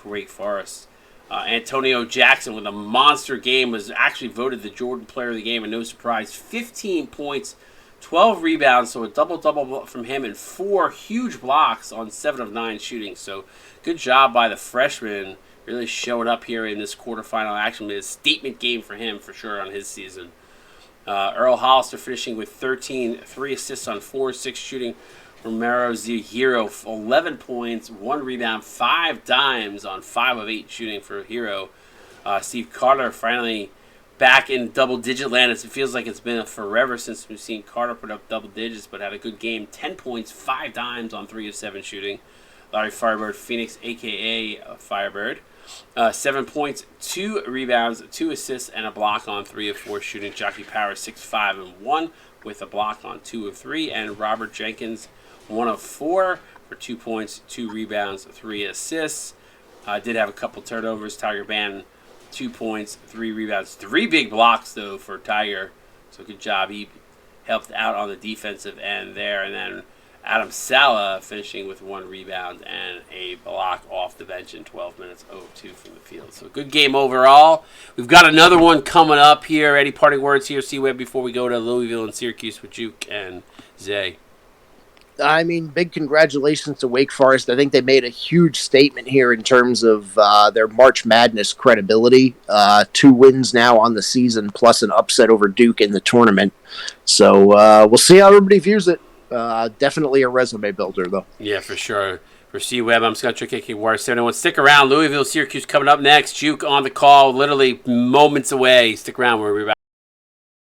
Wake Forest. Antonio Jackson with a monster game was actually voted the Jordan player of the game, and no surprise, 15 points, 12 rebounds, so a double-double from him and 4 huge blocks on 7 of 9 shooting. So good job by the freshman, really showing up here in this quarterfinal action. A statement game for him for sure on his season. Earl Hollister finishing with 3 assists on 4-6 shooting. Romero Hero, 11 points, 1 rebound, 5 dimes on 5 of 8 shooting for Hero. Steve Carter finally back in double-digit land. It feels like it's been forever since we've seen Carter put up double digits, but had a good game. 10 points, 5 dimes on 3 of 7 shooting. Larry Firebird Phoenix, a.k.a. Firebird. 7 points, 2 rebounds, 2 assists, and a block on 3 of 4 shooting. Jockey Power, 6, 5, and 1 with a block on 2 of 3. And Robert Jenkins, 1 of 4 for 2 points, 2 rebounds, 3 assists. Did have a couple turnovers. Tiger Bannon, 2 points, 3 rebounds, 3 big blocks, though, for Tiger. So good job. He helped out on the defensive end there. And then Adam Sala finishing with 1 rebound and a block off the bench in 12 minutes, 0-2 from the field. So good game overall. We've got another one coming up here. Any parting words here, C-Web, before we go to Louisville and Syracuse with Juke and Zay? I mean, big congratulations to Wake Forest. I think they made a huge statement here in terms of their March Madness credibility. 2 wins now on the season, plus an upset over Duke in the tournament. So we'll see how everybody views it. Definitely a resume builder, though. Yeah, for sure. For C-Web, I'm Scott Trick, Wire 71. Stick around. Louisville, Syracuse coming up next. Juke on the call, literally moments away. Stick around. We're back.